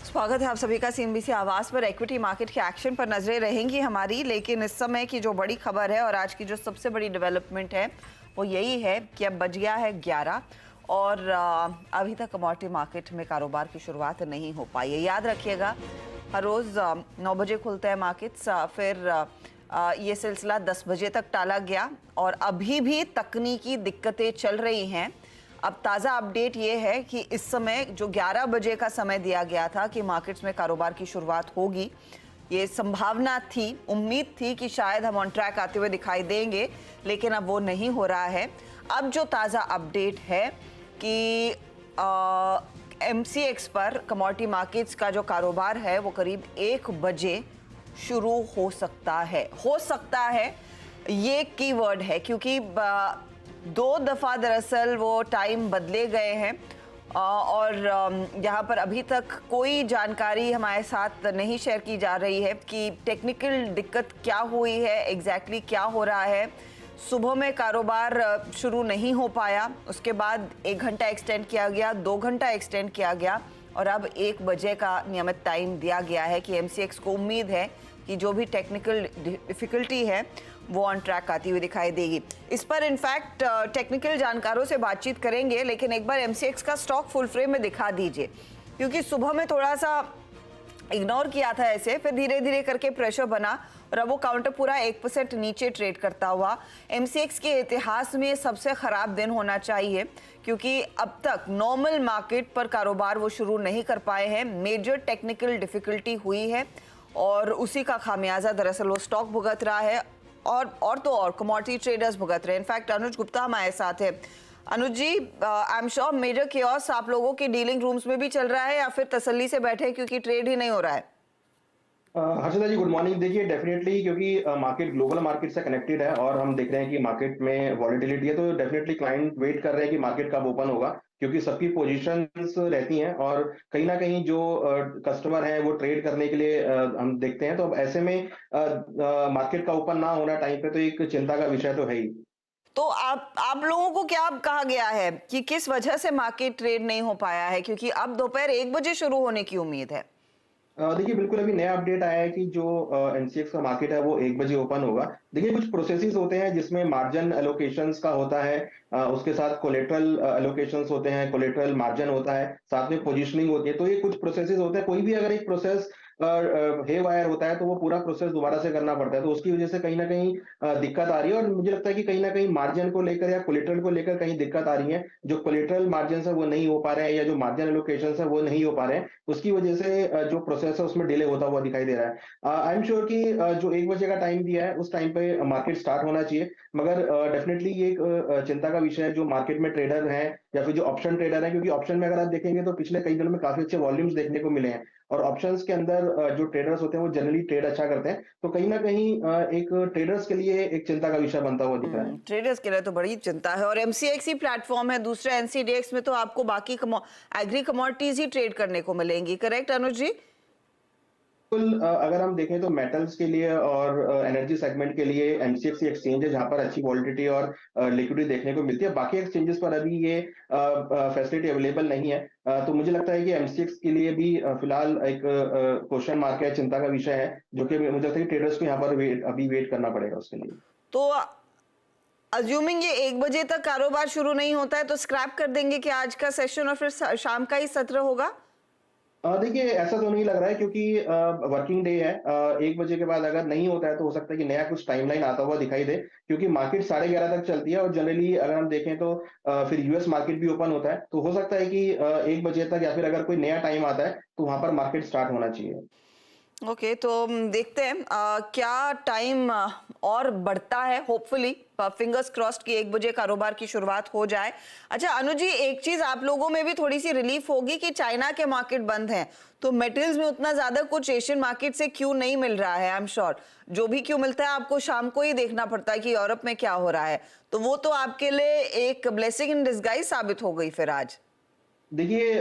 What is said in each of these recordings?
स्वागत है आप सभी का सीएनबीसी आवाज पर। इक्विटी मार्केट के एक्शन पर नजरें रहेंगी हमारी, लेकिन इस समय की जो बड़ी खबर है और आज की जो सबसे बड़ी डेवलपमेंट है वो यही है कि अब बज गया है 11 और अभी तक कमोडिटी मार्केट में कारोबार की शुरुआत नहीं हो पाई है। याद रखिएगा, हर रोज 9 बजे खुलते हैं मार्केट्स, फिर ये सिलसिला 10 बजे तक टाला गया और अभी भी तकनीकी दिक्कतें चल रही हैं। अब ताज़ा अपडेट ये है कि इस समय जो 11 बजे का समय दिया गया था कि मार्केट्स में कारोबार की शुरुआत होगी, ये संभावना थी, उम्मीद थी कि शायद हम ऑन ट्रैक आते हुए दिखाई देंगे, लेकिन अब वो नहीं हो रहा है। अब जो ताज़ा अपडेट है कि MCX पर कमोडिटी मार्केट्स का जो कारोबार है वो करीब 1 बजे शुरू हो सकता है। ये कीवर्ड है क्योंकि 2 दफ़ा दरअसल वो टाइम बदले गए हैं और यहाँ पर अभी तक कोई जानकारी हमारे साथ नहीं शेयर की जा रही है कि टेक्निकल दिक्कत क्या हुई है, एग्जैक्टली क्या हो रहा है। सुबह में कारोबार शुरू नहीं हो पाया, उसके बाद 1 घंटा एक्सटेंड किया गया, 2 घंटा एक्सटेंड किया गया और अब 1 बजे का नियमित टाइम दिया गया है कि MCX को उम्मीद है कि जो भी टेक्निकल डिफ़िकल्टी है वो ऑन ट्रैक आती हुई दिखाई देगी। इस पर इनफैक्ट टेक्निकल जानकारों से बातचीत करेंगे, लेकिन एक बार MCX का स्टॉक फुल फ्रेम में दिखा दीजिए, क्योंकि सुबह में थोड़ा सा इग्नोर किया था ऐसे, फिर धीरे धीरे करके प्रेशर बना और अब वो काउंटर पूरा 1% नीचे ट्रेड करता हुआ। MCX के इतिहास में सबसे ख़राब दिन होना चाहिए, क्योंकि अब तक नॉर्मल मार्केट पर कारोबार वो शुरू नहीं कर पाए हैं। मेजर टेक्निकल डिफ़िकल्टी हुई है और उसी का खामियाजा दरअसल वो स्टॉक भुगत रहा है और तो और कमोडिटी ट्रेडर्स भुगत रहे हैं। इनफैक्ट अनुज गुप्ता हमारे साथ है। Anuj ji, I am sure major chaos आप लोगों के डीलिंग रूम्स में भी चल रहा है या फिर तसल्ली से बैठे क्योंकि ट्रेड ही नहीं हो रहा है? हर्षदा जी, गुड मॉर्निंग। देखिए, डेफिनेटली क्योंकि मार्केट ग्लोबल मार्केट से कनेक्टेड है और हम देख रहे हैं कि मार्केट में वॉलेटिलिटी है, तो डेफिनेटली क्लाइंट वेट कर रहे हैं कि मार्केट कब ओपन होगा, क्योंकि सबकी पोजीशंस रहती हैं और कहीं ना कहीं जो कस्टमर हैं वो ट्रेड करने के लिए हम देखते हैं। तो अब ऐसे में मार्केट का ओपन ना होना टाइम पे तो एक चिंता का विषय तो है ही। तो आप लोगों को क्या कहा गया है कि किस वजह से मार्केट ट्रेड नहीं हो पाया है, क्योंकि अब दोपहर 1 बजे शुरू होने की उम्मीद है? देखिए, बिल्कुल अभी नया अपडेट आया है कि जो एनसीएक्स का मार्केट है वो 1 बजे ओपन होगा। देखिए, कुछ प्रोसेसेस होते हैं जिसमें मार्जिन एलोकेशंस का होता है, उसके साथ कोलेटरल एलोकेशंस होते हैं, कोलेटरल मार्जिन होता है, साथ में पोजीशनिंग होती है। तो ये कुछ प्रोसेसेस होते हैं। कोई भी अगर एक प्रोसेस हे वायर होता है तो वो पूरा प्रोसेस दोबारा से करना पड़ता है, तो उसकी वजह से कहीं ना कहीं दिक्कत आ रही है और मुझे लगता है कि कहीं ना कहीं मार्जिन को लेकर या कोलेटरल को लेकर कहीं दिक्कत आ रही है। जो कोलेटरल मार्जिन है वो नहीं हो पा रहे हैं या जो मार्जिन एलोकेशन है वो नहीं हो पा रहे हैं, उसकी वजह से जो प्रोसेस है उसमें डिले होता हुआ दिखाई दे रहा है। आई एम श्योर कि जो 1 बजे का टाइम दिया है उस टाइम पे मार्केट स्टार्ट होना चाहिए, मगर डेफिनेटली ये एक चिंता का विषय है जो मार्केट में ट्रेडर हैं या फिर जो ऑप्शन ट्रेडर हैं, क्योंकि ऑप्शन में अगर आप देखेंगे तो पिछले कई दिनों में काफी अच्छे वॉल्यूम्स देखने को मिले हैं और ऑप्शंस के अंदर जो ट्रेडर्स होते हैं वो जनरली ट्रेड अच्छा करते हैं। तो कहीं ना कहीं एक ट्रेडर्स के लिए एक चिंता का विषय बनता हुआ दिख रहा है। ट्रेडर्स के लिए तो बड़ी चिंता है और MCX ही प्लेटफॉर्म है, दूसरे NCDX में तो आपको बाकी एग्री कमोडिटीज ही ट्रेड करने को मिलेंगी। करेक्ट अनुज जी? बिल्कुल, अगर हम देखें तो मेटल्स के लिए और एनर्जी सेगमेंट के लिए एमसीएक्स एक्सचेंज है जहां पर अच्छी वॉलिडिटी और लिक्विडिटी देखने को मिलती है। बाकी एक्सचेंजेस पर अभी ये फैसिलिटी अवेलेबल नहीं है। तो मुझे लगता है कि एमसीएक्स के लिए भी फिलहाल एक क्वेश्चन मार्क है, चिंता का विषय है, जो कि मुझे लगता है कि ट्रेडर्स को यहाँ पर अभी वेट करना पड़ेगा उसके लिए। तो अज्यूमिंग ये 1 बजे तक कारोबार शुरू नहीं होता है तो स्क्रैप कर देंगे कि आज का सेशन और फिर शाम का ही सत्र होगा? देखिए, ऐसा तो नहीं लग रहा है, क्योंकि वर्किंग डे है। 1 बजे के बाद अगर नहीं होता है तो हो सकता है कि नया कुछ टाइमलाइन आता हुआ दिखाई दे, क्योंकि मार्केट 11:30 तक चलती है और जनरली अगर हम देखें तो फिर यूएस मार्केट भी ओपन होता है, तो हो सकता है कि 1 बजे तक या फिर अगर कोई नया टाइम आता है तो वहां पर मार्केट स्टार्ट होना चाहिए। ओके, तो देखते हैं क्या टाइम और बढ़ता है। होपफुली फिंगर्स क्रॉस्ड कि 1 बजे कारोबार की शुरुआत हो जाए। अच्छा अनुज जी, एक चीज आप लोगों में भी थोड़ी सी रिलीफ होगी कि चाइना के मार्केट बंद हैं, तो मेटल्स में उतना ज्यादा कुछ एशियन मार्केट से क्यों नहीं मिल रहा है। आई एम श्योर जो भी क्यों मिलता है आपको शाम को ही देखना पड़ता है कि यूरोप में क्या हो रहा है, तो वो तो आपके लिए एक ब्लेसिंग इन डिस्गाइज साबित हो गई फिर आज। देखिए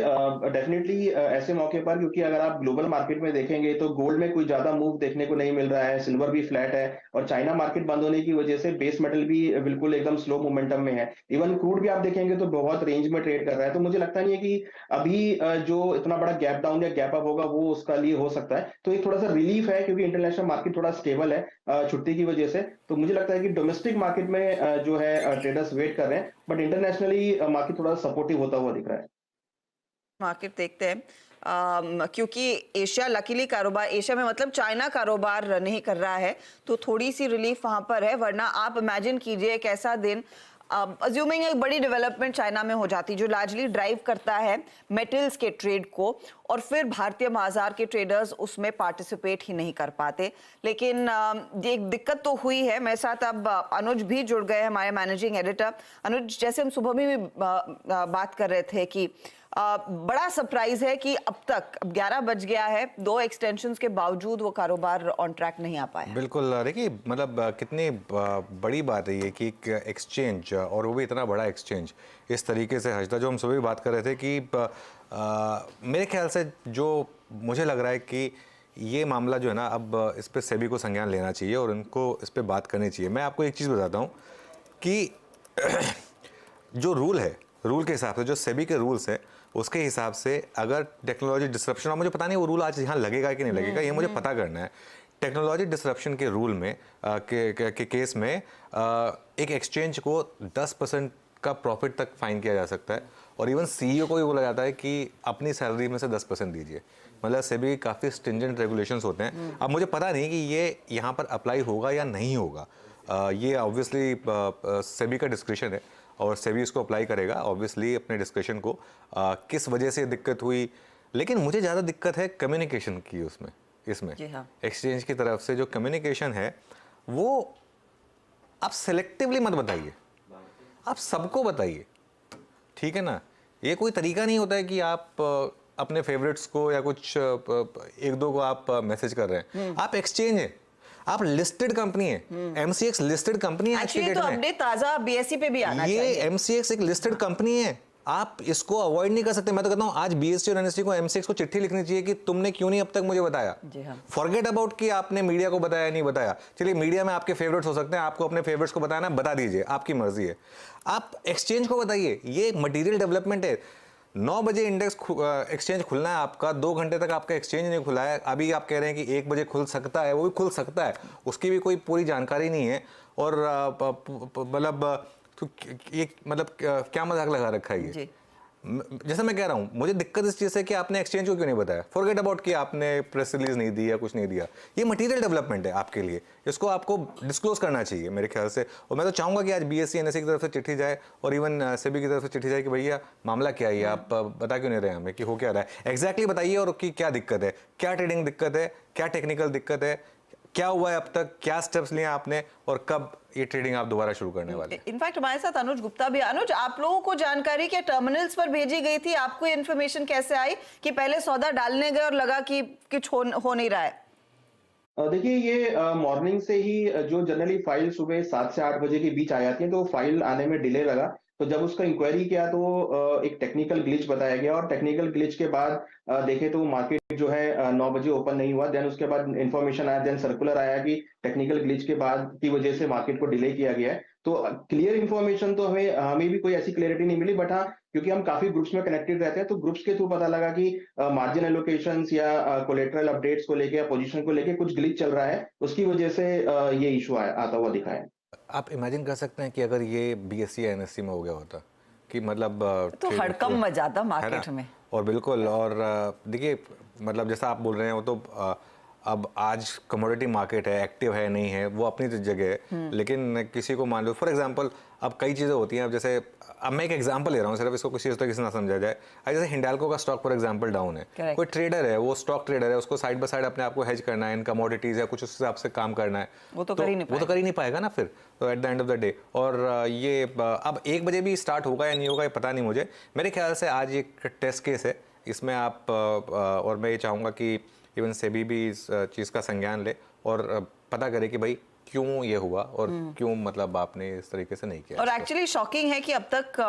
डेफिनेटली ऐसे मौके पर क्योंकि अगर आप ग्लोबल मार्केट में देखेंगे तो गोल्ड में कोई ज़्यादा मूव देखने को नहीं मिल रहा है, सिल्वर भी फ्लैट है और चाइना मार्केट बंद होने की वजह से बेस मेटल भी बिल्कुल एकदम स्लो मोमेंटम में है। इवन क्रूड भी आप देखेंगे तो बहुत रेंज में ट्रेड कर रहा है, तो मुझे लगता नहीं है कि अभी जो इतना बड़ा गैप डाउन या गैप अप होगा वो उसका लिए हो सकता है। तो एक थोड़ा-सा रिलीफ है क्योंकि इंटरनेशनल मार्केट थोड़ा स्टेबल है छुट्टी की वजह से। तो मुझे लगता है कि डोमेस्टिक मार्केट में जो है ट्रेडर्स वेट कर रहे हैं, बट इंटरनेशनली मार्केट थोड़ा सपोर्टिव होता हुआ दिख रहा है। मार्केट देखते हैं क्योंकि एशिया लकीली कारोबार एशिया में मतलब चाइना कारोबार नहीं कर रहा है तो थोड़ी सी रिलीफ वहां पर है, वरना आप इमेजिन कीजिए एक ऐसा दिन अज्यूमिंग एक बड़ी डेवलपमेंट चाइना में हो जाती जो लार्जली ड्राइव करता है मेटल्स के ट्रेड को, और फिर भारतीय बाजार के ट्रेडर्स उसमें पार्टिसिपेट ही नहीं कर पाते। लेकिन ये एक दिक्कत तो हुई है। मेरे साथ अब अनुज भी जुड़ गए, हमारे मैनेजिंग एडिटर। अनुज, जैसे हम सुबह में भी बात कर रहे थे कि बड़ा सरप्राइज है कि अब तक 11 बज गया है, 2 एक्सटेंशंस के बावजूद वो कारोबार ऑन ट्रैक नहीं आ पाया। बिल्कुल, देखिए मतलब कितनी बड़ी बात है ये कि एक एक्सचेंज, और वो भी इतना बड़ा एक्सचेंज इस तरीके से हर्षदा, जो हम सुबह भी बात कर रहे थे कि मेरे ख्याल से जो मुझे लग रहा है कि ये मामला जो है ना, अब इस पर सेबी को संज्ञान लेना चाहिए और उनको इस पर बात करनी चाहिए। मैं आपको एक चीज़ बताता हूँ कि जो रूल है, रूल के हिसाब से जो सेबी के रूल्स है उसके हिसाब से अगर टेक्नोलॉजी डिसरप्शन, और मुझे पता नहीं वो रूल आज यहाँ लगेगा कि नहीं लगेगा, ये मुझे पता करना है। टेक्नोलॉजी डिसरप्शन के रूल में के केस में एक एक्सचेंज को 10% का प्रॉफिट तक फाइन किया जा सकता है, और इवन सीईओ को भी बोला जाता है कि अपनी सैलरी में से 10% दीजिए। मतलब सेबी काफ़ी स्ट्रिंजेंट रेगुलेशंस होते हैं। अब मुझे पता नहीं कि ये यहाँ पर अप्लाई होगा या नहीं होगा, ये ऑब्वियसली सेबी का डिस्क्रिशन है और सेबी इसको अप्लाई करेगा ऑब्वियसली अपने डिस्कशन को। किस वजह से दिक्कत हुई, लेकिन मुझे ज़्यादा दिक्कत है कम्युनिकेशन की उसमें, इसमें एक्सचेंज की तरफ से जो कम्युनिकेशन है वो आप सेलेक्टिवली मत बताइए, आप सबको बताइए, ठीक है ना। ये कोई तरीका नहीं होता है कि आप अपने फेवरेट्स को या कुछ एक दो को आप मैसेज कर रहे हैं। आप एक्सचेंज है, आप लिस्टेड कंपनी है, एमसीएक्स लिस्टेड कंपनी है। एक्चुअली तो अपडेट ताजा बीएसई पे भी आना चाहिए। ये एमसीएक्स एक लिस्टेड कंपनी है, आप इसको अवॉइड नहीं कर सकते। मैं तो कहता हूं आज बीएसई और एनएसई को एमसीएक्स को चिट्ठी लिखनी चाहिए कि तुमने क्यों नहीं अब तक मुझे बताया। फॉरगेट अबाउट कि आपने मीडिया को बताया नहीं बताया। चलिए मीडिया में आपके फेवरेट्स हो सकते हैं, आपको अपने फेवरेट्स को बताना बता दीजिए, आपकी मर्जी है। आप एक्सचेंज को बताइए, ये मटीरियल डेवलपमेंट है। 9 बजे इंडेक्स एक्सचेंज खुलना है आपका, 2 घंटे तक आपका एक्सचेंज नहीं खुला है। अभी आप कह रहे हैं कि 1 बजे खुल सकता है, वो भी खुल सकता है, उसकी भी कोई पूरी जानकारी नहीं है। और मतलब तो ये मतलब क्या मजाक लगा रखा है ये। जैसा मैं कह रहा हूं, मुझे दिक्कत इस चीज से कि आपने एक्सचेंज को क्यों नहीं बताया। फॉरगेट अबाउट कि आपने प्रेस रिलीज नहीं दी या कुछ नहीं दिया, ये मटेरियल डेवलपमेंट है आपके लिए, इसको आपको डिस्क्लोज करना चाहिए मेरे ख्याल से। और मैं तो चाहूंगा कि आज बीएसई एनएसई की तरफ से चिट्ठी जाए और इवन सेबी की तरफ से चिट्ठी जाए कि भैया मामला क्या है, आप बता क्यों नहीं रहे हमें कि हो क्या रहा है, एग्जैक्टली बताइए, और कि क्या दिक्कत है, क्या ट्रेडिंग दिक्कत है, क्या टेक्निकल दिक्कत है, क्या हुआ है अब तक, क्या स्टेप्स लिए आपने, और कब ये ट्रेडिंग आप दोबारा शुरू करने वाले। इनफैक्ट हमारे साथ अनुज गुप्ता भी। अनुज, आप लोगों को जानकारी क्या टर्मिनल्स पर भेजी गई थी? आपको इन्फॉर्मेशन कैसे आई कि पहले सौदा डालने गए और लगा कि कुछ हो नहीं रहा है? देखिए ये मॉर्निंग से ही जो जनरली फाइल सुबह 7 से 8 बजे के बीच आ जाती है, तो फाइल आने में डिले लगा। तो जब उसका इंक्वायरी किया तो एक टेक्निकल ग्लिच बताया गया, और टेक्निकल ग्लिच के बाद देखे तो मार्केट जो है 9 बजे ओपन नहीं हुआ। देन उसके बाद इन्फॉर्मेशन आया, देन सर्कुलर आया कि टेक्निकल ग्लिच के बाद की वजह से मार्केट को डिले किया गया है। तो क्लियर इन्फॉर्मेशन तो हमें भी कोई ऐसी क्लैरिटी नहीं मिली, बट हाँ, क्योंकि हम काफी ग्रुप्स में कनेक्टेड रहते हैं तो ग्रुप्स के थ्रू पता लगा कि मार्जिन एलोकेशंस या कोलेटरल अपडेट्स को लेके या पोजीशन को लेके कुछ ग्लिच चल रहा है, उसकी वजह से ये इशू आता हुआ दिखा है। आप इमेजिन कर सकते हैं कि अगर ये बीएसई या एनएससी में हो गया होता कि मतलब तो हड़कंप मच जाता मार्केट में। और बिल्कुल, और देखिए मतलब जैसा आप बोल रहे हैं वो तो अब आज कमोडिटी मार्केट है, एक्टिव है नहीं है वो अपनी जगह है, लेकिन किसी को मान लो फॉर एग्जांपल अब कई चीज़ें होती हैं। अब जैसे अब मैं एक एग्जांपल ले रहा हूँ सिर्फ, इसको किसी तरीके से ना समझा जाए। जैसे हिंडाल्को का स्टॉक फॉर एग्जांपल डाउन है, कोई ट्रेडर है, वो स्टॉक ट्रेडर है, उसको साइड बाय साइड अपने आप को हेज करना है इन कमोडिटीज या कुछ उस हिसाब से काम करना है, वो तो कर ही नहीं पाएगा ना फिर तो at the end of the day. और ये अब 1 बजे भी स्टार्ट होगा या नहीं होगा ये पता नहीं मुझे। मेरे ख्याल से आज एक टेस्ट केस है, इसमें आप और मैं ये चाहूँगा कि इवन सेबी भी इस चीज़ का संज्ञान ले और पता करे कि भाई क्यों ये हुआ और क्यों मतलब आपने इस तरीके से नहीं किया और इसको? एक्चुअली शॉकिंग है कि अब तक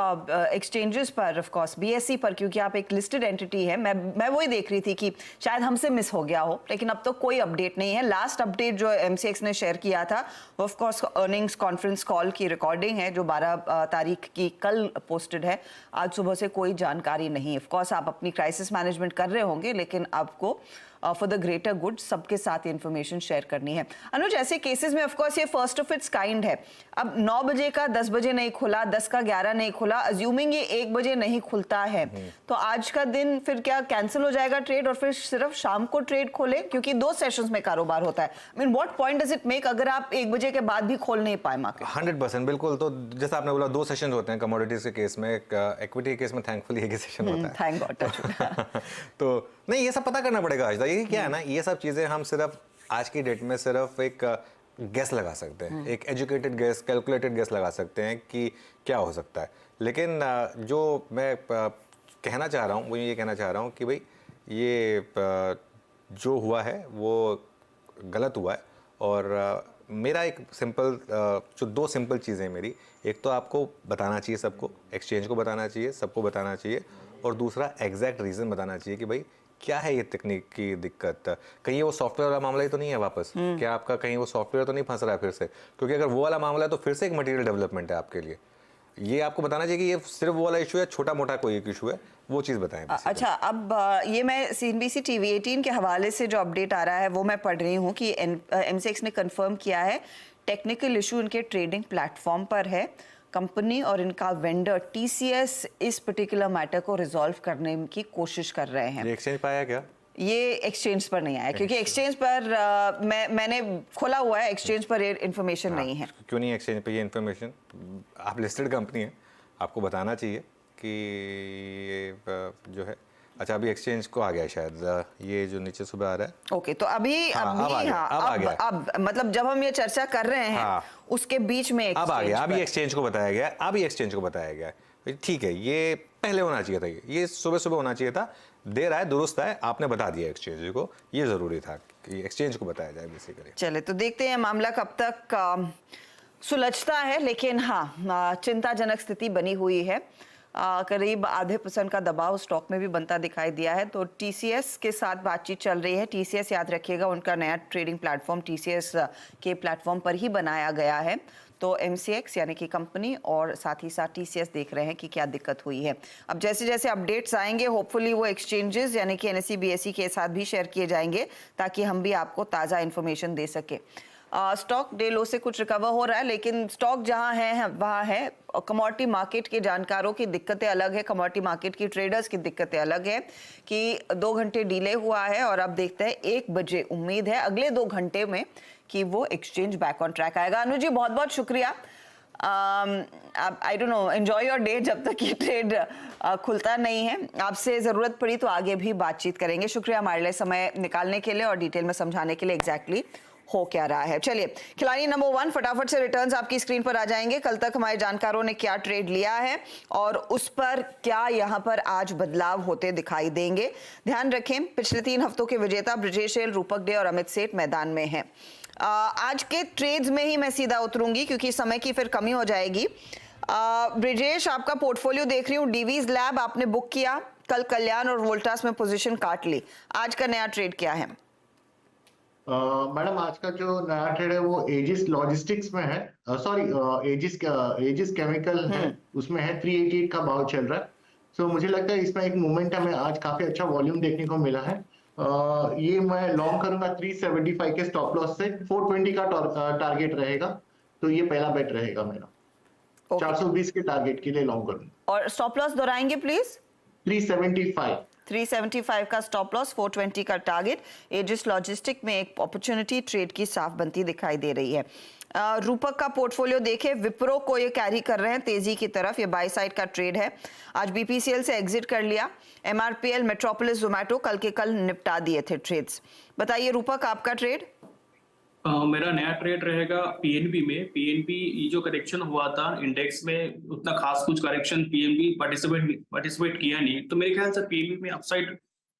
एक्सचेंजेस पर ऑफ कोर्स बीएसई पर, क्योंकि आप एक लिस्टेड एंटिटी है, मैं वही देख रही थी कि शायद हमसे मिस हो गया हो, लेकिन अब तक कोई अपडेट नहीं है। लास्ट अपडेट जो एमसीएक्स ने शेयर किया था वो of course earnings conference call की रिकॉर्डिंग है जो 12 तारीख की कल पोस्टेड है। आज सुबह से कोई जानकारी नहीं। ऑफ कोर्स आप अपनी क्राइसिस मैनेजमेंट कर रहे होंगे, लेकिन आपको फॉर द ग्रेटर गुड सबके साथ इन्फॉर्मेशन शेयर करनी है। अनुज, ऐसे केसेस में ऑफ कोर्स ये फर्स्ट ऑफ इट्स काइंड है। अब 9 बजे का 10 बजे नहीं खुला, 10 का 11 नहीं खुला, अज्यूमिंग ये 1 बजे नहीं खुलता है, तो आज का दिन फिर क्या कैंसिल हो जाएगा ट्रेड और फिर सिर्फ शाम को ट्रेड खोले? क्योंकि 2 सेशंस में कारोबार होता है। I mean what point does it make अगर आप 1 बजे के बाद भी खोल नहीं पाए मार्केट? 100% बिल्कुल। तो जैसा आपने बोला 2 सेशन होते हैं कमोडिटीज के केस में, इक्विटी के केस में थैंकफुली एक ही सेशन होता है। Thank God. तो नहीं, ये सब पता करना पड़ेगा आज। ये क्या है ना, ये सब चीजें हम सिर्फ आज की डेट में सिर्फ एक गेस लगा सकते हैं, एक एजुकेटेड गेस, कैलकुलेटेड गेस लगा सकते हैं कि क्या हो सकता है। लेकिन जो मैं कहना चाह रहा हूँ वो ये कहना चाह रहा हूँ कि भाई ये जो हुआ है वो गलत हुआ है। और मेरा एक सिंपल जो 2 सिंपल चीज़ें हैं मेरी, एक तो आपको बताना चाहिए, सबको एक्सचेंज को बताना चाहिए, सबको बताना चाहिए, और दूसरा एग्जैक्ट रीज़न बताना चाहिए कि भाई क्या है ये तकनीक की दिक्कत। कहीं वो सॉफ्टवेयर वाला मामला ही तो नहीं है वापस? क्या आपका कहीं वो सॉफ्टवेयर तो नहीं फंस रहा है फिर से? क्योंकि अगर वो वाला मामला है तो फिर से एक मटेरियल डेवलपमेंट है आपके लिए। ये आपको बताना चाहिए कि ये सिर्फ वो वाला इशू है, छोटा मोटा कोई एक इशू है, वो चीज़ बताएं। अच्छा, अब ये मैं CNBC TV 18 के हवाले से जो अपडेट आ रहा है वो मैं पढ़ रही हूँ कि MCX ने कंफर्म किया है टेक्निकल इशू इनके ट्रेडिंग प्लेटफॉर्म पर है। कंपनी और इनका वेंडर TCS इस पर्टिकुलर मैटर को रिजॉल्व करने की कोशिश कर रहे हैं। ये एक्सचेंज पाया क्या? ये एक्सचेंज पर नहीं आया क्योंकि एक्सचेंज पर मैंने खोला हुआ है, एक्सचेंज पर ये इन्फॉर्मेशन नहीं है। क्यों नहीं एक्सचेंज पे ये इन्फॉर्मेशन? आप लिस्टेड कंपनी है, आपको बताना चाहिए कि ये जो है। अच्छा, अभी एक्सचेंज को आ गया है शायद, ये जो नीचे सुबह आ रहा है। ओके, तो अभी अब मतलब जब हम ये चर्चा कर रहे हैं उसके बीच में अब आ गया, अभी एक्सचेंज को बताया गया, अभी एक्सचेंज को बताया गया। ठीक है, ये पहले होना चाहिए था, ये सुबह सुबह होना चाहिए था। देर आए दुरुस्त आए, आपने बता दिया एक्सचेंज को, ये जरूरी था कि एक्सचेंज को बताया जाए बेसिकली। चले तो देखते हैं मामला कब तक सुलझता है, लेकिन हाँ चिंताजनक स्थिति बनी हुई है। करीब आधे % का दबाव स्टॉक में भी बनता दिखाई दिया है। तो TCS के साथ बातचीत चल रही है। TCS याद रखिएगा उनका नया ट्रेडिंग प्लेटफॉर्म TCS के प्लेटफॉर्म पर ही बनाया गया है। तो MCX यानी कि कंपनी और साथ ही साथ TCS देख रहे हैं कि क्या दिक्कत हुई है। अब जैसे जैसे अपडेट्स आएंगे होपफुली वो एक्सचेंजेस यानी कि NSE BSE के साथ भी शेयर किए जाएंगे ताकि हम भी आपको ताज़ा इन्फॉर्मेशन दे सके। स्टॉक डे लो से कुछ रिकवर हो रहा है, लेकिन स्टॉक जहां है वहां है। कमोडिटी मार्केट के जानकारों की दिक्कतें अलग है, कमोडिटी मार्केट की ट्रेडर्स की दिक्कतें अलग है कि 2 घंटे डिले हुआ है और अब देखते हैं 1 बजे उम्मीद है अगले 2 घंटे में कि वो एक्सचेंज बैक ऑन ट्रैक आएगा। अनुज जी बहुत बहुत शुक्रिया। I don't know, enjoy your day जब तक ये ट्रेड खुलता नहीं है। आपसे ज़रूरत पड़ी तो आगे भी बातचीत करेंगे। शुक्रिया हमारे लिए समय निकालने के लिए और डिटेल में समझाने के लिए एग्जैक्टली हो क्या रहा है। चलिए, खिलाड़ी नंबर 1 फटाफट से रिटर्न्स आपकी स्क्रीन पर आ जाएंगे। कल तक हमारे जानकारों ने क्या ट्रेड लिया है और उस पर क्या यहां पर आज बदलाव होते दिखाई देंगे। ध्यान रखें, पिछले 3 हफ्तों के विजेता ब्रिजेश एल, रूपक डे और अमित सेठ मैदान में हैं। आज के ट्रेड्स में ही मैं सीधा उतरूंगी क्योंकि समय की फिर कमी हो जाएगी। ब्रिजेश, आपका पोर्टफोलियो देख रही हूँ, डीवीज लैब आपने बुक किया, कल कल्याण और वोल्टास में पोजीशन काट ली। आज का नया ट्रेड क्या है? मैडम, आज का जो नया ट्रेड है वो एजिस लॉजिस्टिक्स में है, सॉरी एजिस केमिकल है, उसमें है 388 का भाव चल रहा है। सो मुझे लगता है इसमें एक मोमेंटम है, आज काफी अच्छा वॉल्यूम देखने को मिला है। ये मैं लॉन्ग करूंगा 375 के स्टॉप लॉस से, 420 का टारगेट रहेगा, तो ये पहला बेट रहेगा मेरा। 420 के टारगेट के लिए लॉन्ग करूंगा। और स्टॉप लॉस दोहराएंगे प्लीज? 375 का स्टॉप लॉस, 420 का टारगेट। एजिस लॉजिस्टिक में एक अपॉर्चुनिटी ट्रेड की साफ बनती दिखाई दे रही है। रूपक का पोर्टफोलियो देखे, विप्रो को ये कैरी कर रहे हैं तेजी की तरफ, ये बाई साइड का ट्रेड है। आज BPCL से एग्जिट कर लिया। MRPL, मेट्रोपोलिस, जोमैटो कल के कल निपटा दिए थे ट्रेड्स। बताइए रूपक, आपका ट्रेड? मेरा नया ट्रेड रहेगा PNB में। PNB ये जो करेक्शन हुआ था इंडेक्स में, उतना खास कुछ करेक्शन PNB पार्टिसिपेट किया नहीं, तो मेरे ख्याल से PNB में अपसाइड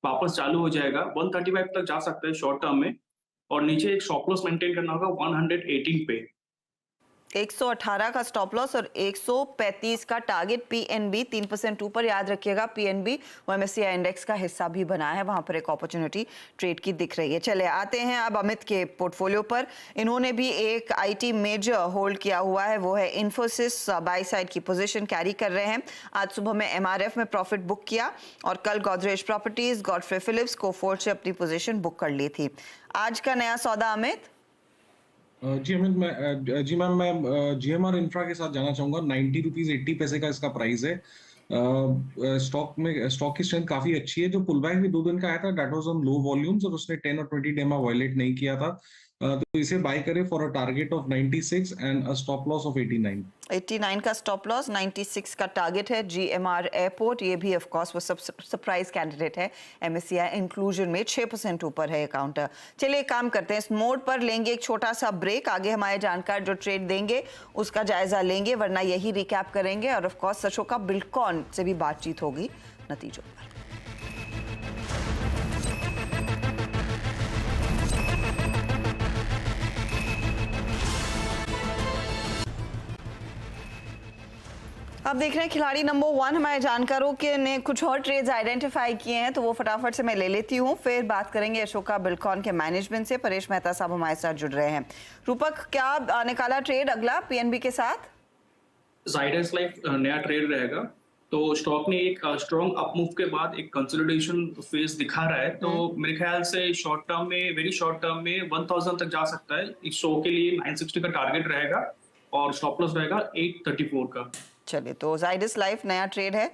वापस चालू हो जाएगा। 135 तक जा सकता है शॉर्ट टर्म में। और नीचे एक स्टॉप लॉस मेंटेन करना होगा 118 पे। 118 का स्टॉप लॉस और 135 का टारगेट। पीएनबी 3% ऊपर, याद रखिएगा पीएनबी वो एमएससीआई इंडेक्स का हिस्सा भी बना है, वहां पर एक अपॉर्चुनिटी ट्रेड की दिख रही है। चले आते हैं अब अमित के पोर्टफोलियो पर। इन्होंने भी एक आईटी मेजर होल्ड किया हुआ है, वो है इन्फोसिस। बाई साइड की पोजीशन कैरी कर रहे हैं। आज सुबह में एमआरएफ में प्रॉफिट बुक किया और कल गोदरेज प्रॉपर्टीज, गॉडफ्रे फिलिप्स, कोफोर्ड से अपनी पोजीशन बुक कर ली थी। आज का नया सौदा अमित? जी अमित, जी मैम, मैं जीएमआर इंफ्रा के साथ जाना चाहूंगा। 90 रुपीज 80 पैसे का इसका प्राइस है। स्टॉक की स्ट्रेंथ काफी अच्छी है। जो पुल बैक भी 2 दिन का आया था, that was on low volumes और उसने 10 और 20 डेमा वायलेट नहीं किया था। तो इसे बाय करें for a target of 96 and a stop loss of 89। 89 का स्टॉप लॉस, 96 का टारगेट है। जीएमआर एयरपोर्ट, ये भी ऑफ कोर्स वो सरप्राइज कैंडिडेट है एमएससीआई इंक्लूजन में, 6% ऊपर है काउंटर। चलिए एक काम करते हैं, इस मोड पर लेंगे एक छोटा सा ब्रेक। आगे हमारे जानकार जो ट्रेड देंगे उसका जायजा लेंगे, वरना यही रिकैप करेंगे और ऑफ कोर्स अशोका बिल्डकॉन से भी बातचीत होगी नतीजों पर। अब देख रहे हैं खिलाड़ी नंबर 1 हमारे जानकारों के ने कुछ और ट्रेड्स आइडेंटिफाई किए हैं, तो वो फटाफट से मैं ले लेती हूँ, फिर बात करेंगे अशोका बिल्डकॉन के मैनेजमेंट से। परेश मेहता साहब हमारे साथ जुड़ रहे हैं। रूपक, क्या निकाला ट्रेड अगला पीएनबी के साथ? जाइडस लाइफ नया ट्रेड रहेगा। तो स्टॉक ने एक स्ट्रॉन्ग अपमूव के बाद एक कंसोलिडेशन फेज दिखा रहा है। तो मेरे ख्याल से शॉर्ट टर्म में, वेरी शॉर्ट टर्म में 1000 तक जा सकता है। इस शो के लिए 960 का टारगेट रहेगा और स्टॉप लॉस रहेगा 834 का। चलिए, तो जाइडस लाइफ नया ट्रेड है,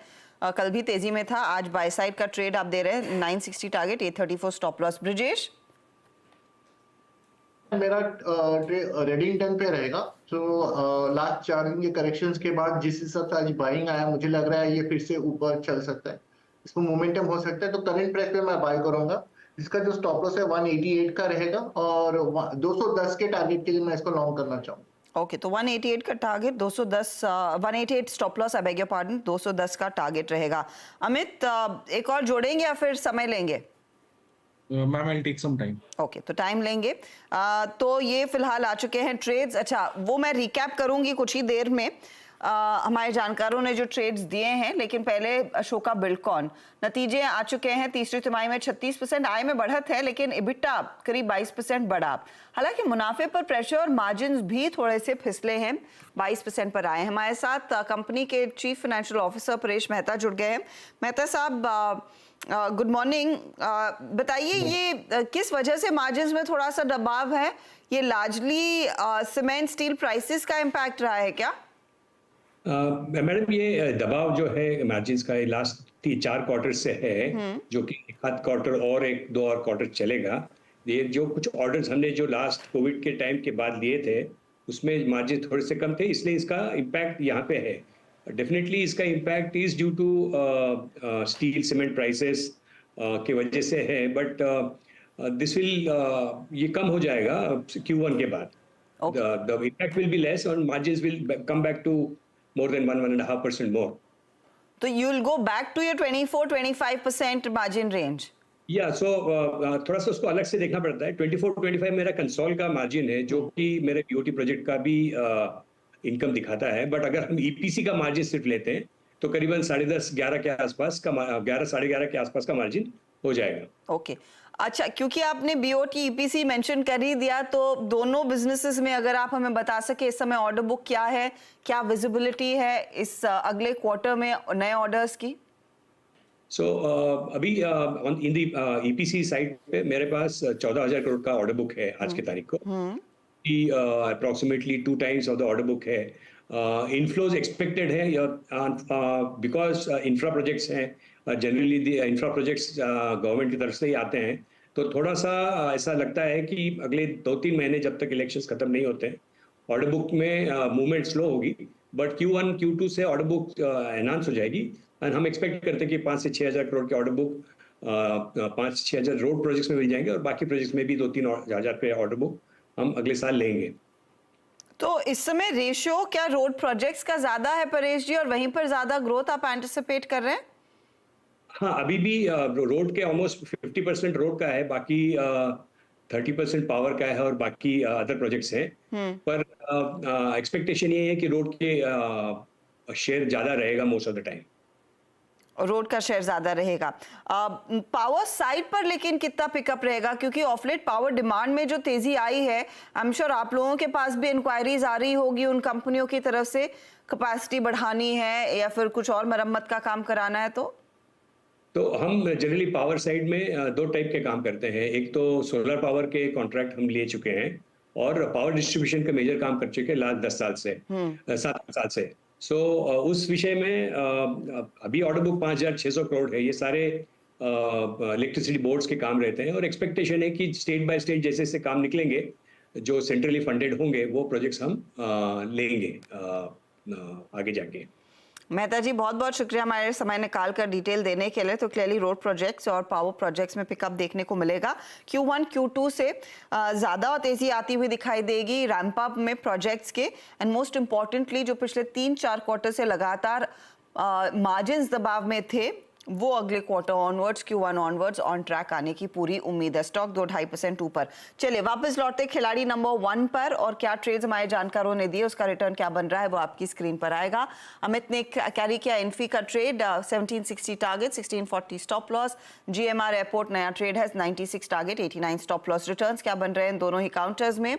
कल भी तेजी में था, आज बाय साइड का ट्रेड आप दे रहे हैं, 960 टारगेट, 834 स्टॉप लॉस। ब्रिजेश? मेरा रेडिंगटन पे रहेगा। तो लास्ट 4 दिन के करेक्शंस के बाद जिस हिसाब से आज बाइंग आया, मुझे लग रहा है ये फिर से ऊपर चल सकता है, इसमें मोमेंटम हो सकता है। तो करंट प्राइस पे मैं बाय करूंगा। इसका जो स्टॉप लॉस है 188 का रहेगा और 210 के टारगेट के लिए मैं इसको लॉन्ग करना चाहूंगा। ओके, तो 188 का target, 210 188 stop loss, I beg your pardon, 210 का टारगेट रहेगा। अमित, एक और जोड़ेंगे या फिर समय लेंगे? Ma'am, I will take some time. Okay, तो टाइम लेंगे। तो ये फिलहाल आ चुके हैं ट्रेड्स। अच्छा, वो मैं रिकैप करूंगी कुछ ही देर में। हमारे जानकारों ने जो ट्रेड्स दिए हैं, लेकिन पहले अशोका बिल्डकॉन नतीजे आ चुके हैं। तीसरी तिमाही में 36% आय में बढ़त है, लेकिन इबिटा करीब 22% बढ़ा। हालांकि मुनाफे पर प्रेशर और मार्जिन्स भी थोड़े से फिसले हैं, 22% पर आए हैं। हमारे साथ कंपनी के chief financial officer Paresh Mehta जुड़ गए हैं। मेहता साहब, गुड मॉर्निंग। बताइए, ये किस वजह से मार्जिन्स में थोड़ा सा दबाव है? ये लार्जली सीमेंट स्टील प्राइसेस का इम्पैक्ट रहा है क्या? मैडम, ये दबाव जो है मार्जिन्स का लास्ट 4 क्वार्टर से है, जो कि एक आध क्वार्टर और 1-2 और क्वार्टर चलेगा। ये जो कुछ ऑर्डर्स हमने जो लास्ट कोविड के टाइम के बाद लिए थे, उसमें मार्जिन थोड़े से कम थे, इसलिए इसका इम्पैक्ट यहाँ पे है। डेफिनेटली इसका impact is due to steel cement prices के वजह से है, बट दिस विल ये कम हो जाएगा Q1 के बाद। The impact will be less और margins will come back to more than 1.5% more. So you will go back to your 24-25% margin range. Yeah, so थोड़ा सा उसको अलग से देखना पड़ता है। 24-25 मेरा कंसोल का मार्जिन है, जो कि मेरे बीओटी प्रोजेक्ट का भी इनकम दिखाता है। बट अगर हम ईपीसी का मार्जिन सिर्फ लेते हैं तो करीबन 10.5-11 के आसपास का 11-11.5 के आसपास का मार्जिन हो जाएगा। ओके, अच्छा, क्योंकि आपने बीओटी ईपीसी मेंशन कर ही दिया, तो दोनों बिजनेसेस में अगर आप हमें बता सके इस समय ऑर्डर बुक क्या है, क्या विजिबिलिटी है इस अगले क्वार्टर में नए ऑर्डर्स की? सो अभी इन दी ईपीसी साइड पे मेरे पास 14,000 करोड़ का ऑर्डर बुक है आज की तारीख को। Approximately 2 times of the order book है। इनफ्लोज एक्सपेक्टेड है बिकॉज इंफ्रा प्रोजेक्ट्स हैं। जनरली इंफ्रा प्रोजेक्ट्स गवर्नमेंट की तरफ से ही आते हैं, तो थोड़ा सा ऐसा लगता है कि अगले 2-3 महीने जब तक इलेक्शंस खत्म नहीं होते हैं, ऑर्डर बुक में मूवमेंट स्लो होगी। बट Q1 Q2 से ऑर्डर बुक एनहांस हो जाएगी एंड हम एक्सपेक्ट करते हैं कि 5 से 6,000 करोड़ के ऑर्डर बुक 5-6,000 रोड प्रोजेक्ट्स में मिल जाएंगे और बाकी प्रोजेक्ट्स में भी 2-3 हजार पे ऑर्डर बुक हम अगले साल लेंगे। तो इस समय रेशियो क्या रोड प्रोजेक्ट्स का ज्यादा है परेश जी, और वहीं पर ज्यादा ग्रोथ आप एंटिसिपेट कर रहे हैं? हाँ, अभी भी रोड के ऑलमोस्ट 50% रोड का है, बाकी 30% पावर का है और बाकी अदर प्रोजेक्ट्स हैं। पर एक्सपेक्टेशन ये है कि रोड के शेयर ज़्यादा रहेगा most of the time. Road का शेयर ज्यादा रहेगा। पावर साइड पर लेकिन कितना पिकअप रहेगा, क्योंकि ऑफलेट पावर डिमांड में जो तेजी आई है, आई एम श्योर आप लोगों के पास भी इंक्वायरीज आ रही होगी उन कंपनियों की तरफ से, कैपेसिटी बढ़ानी है या फिर कुछ और मरम्मत का काम कराना है। तो हम जनरली पावर साइड में 2 टाइप के काम करते हैं। एक तो सोलर पावर के कॉन्ट्रैक्ट हम ले चुके हैं और पावर डिस्ट्रीब्यूशन का मेजर काम कर चुके हैं लास्ट 10 साल से, 7 साल से। उस विषय में अभी ऑर्डर बुक 5,600 करोड़ है। ये सारे इलेक्ट्रिसिटी बोर्ड्स के काम रहते हैं और एक्सपेक्टेशन है कि स्टेट बाय स्टेट जैसे जैसे काम निकलेंगे, जो सेंट्रली फंडेड होंगे, वो प्रोजेक्ट्स हम लेंगे आगे जाके। मेहता जी, बहुत बहुत शुक्रिया हमारे समय निकाल कर डिटेल देने के लिए। तो क्लियरली रोड प्रोजेक्ट्स और पावर प्रोजेक्ट्स में पिकअप देखने को मिलेगा। Q1 Q2 से ज़्यादा तेज़ी आती हुई दिखाई देगी रैंप अप में प्रोजेक्ट्स के। एंड मोस्ट इम्पॉर्टेंटली जो पिछले 3-4 क्वार्टर से लगातार मार्जिन्स दबाव में थे, वो अगले quarter onwards, Q1 onwards on track आने की पूरी उम्मीद है। स्टॉक 2-2.5% ऊपर। चलिए वापस लौटते खिलाड़ी नंबर 1 पर, और क्या ट्रेड्स हमारे जानकारों ने दिए, उसका रिटर्न क्या बन रहा है वो आपकी स्क्रीन पर आएगा। अमित ने कैरी किया इन्फी का trade, 1760 target, 1640 stop loss. GMR airport नया ट्रेड है, 96 टारगेट, 89 स्टॉप लॉस। रिटर्न्स क्या बन रहे हैं दोनों ही काउंटर्स में।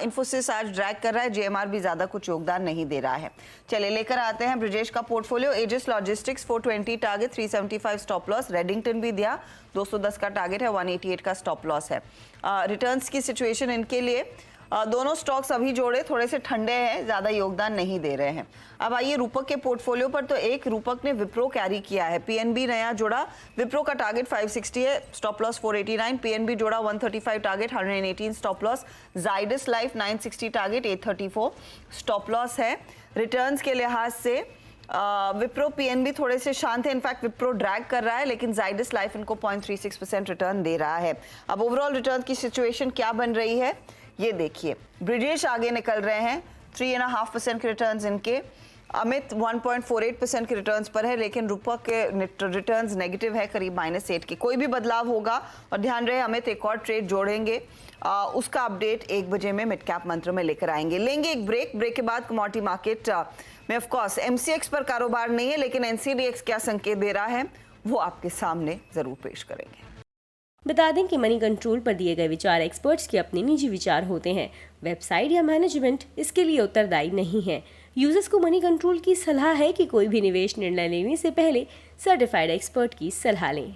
इन्फोसिस आज ड्रैग कर रहा है, GMR भी ज्यादा कुछ योगदान नहीं दे रहा है। चलिए लेकर आते हैं ब्रिजेश का portfolio. Aegis Logistics 420 target, 375 stop loss. Redington भी दिया, 210 का टारगेट है, 188 का स्टॉप लॉस है। रिटर्न्स की सिचुएशन इनके लिए, दोनों स्टॉक्स अभी जोड़े थोड़े से ठंडे हैं, ज्यादा योगदान नहीं दे रहे हैं। अब आइए रूपक के पोर्टफोलियो पर। तो एक रूपक ने विप्रो कैरी किया है, PNB नया जोड़ा। विप्रो का टारगेट 560 है, स्टॉप लॉस 489। PNB जोड़ा 135 target, 118 stop loss. Zydus life 960 target, 834 stop loss है। रिटर्न्स के लिहाज से विप्रो PNB थोड़े से शांत है, इनफैक्ट विप्रो ड्रैग कर रहा है, लेकिन जाइडस लाइफ इनको 0.36% रिटर्न दे रहा है। अब ओवरऑल रिटर्न की सिचुएशन क्या बन रही है ये देखिए। ब्रिजेश आगे निकल रहे हैं, 3.5% के रिटर्न्स इनके। अमित 1.48% के रिटर्न्स पर है, लेकिन रूपक के रिटर्न्स नेगेटिव है, करीब -8 के। कोई भी बदलाव होगा, और ध्यान रहे अमित एक और ट्रेड जोड़ेंगे, उसका अपडेट 1 बजे में मिड कैप मंत्र में लेकर आएंगे। लेंगे एक ब्रेक के बाद कमोडिटी मार्केट में ऑफ कोर्स MCX पर कारोबार नहीं है, लेकिन NCDX क्या संकेत दे रहा है वो आपके सामने जरूर पेश करेंगे। बता दें कि मनी कंट्रोल पर दिए गए विचार एक्सपर्ट्स के अपने निजी विचार होते हैं। वेबसाइट या मैनेजमेंट इसके लिए उत्तरदायी नहीं है। यूजर्स को मनी कंट्रोल की सलाह है कि कोई भी निवेश निर्णय लेने से पहले सर्टिफाइड एक्सपर्ट की सलाह लें।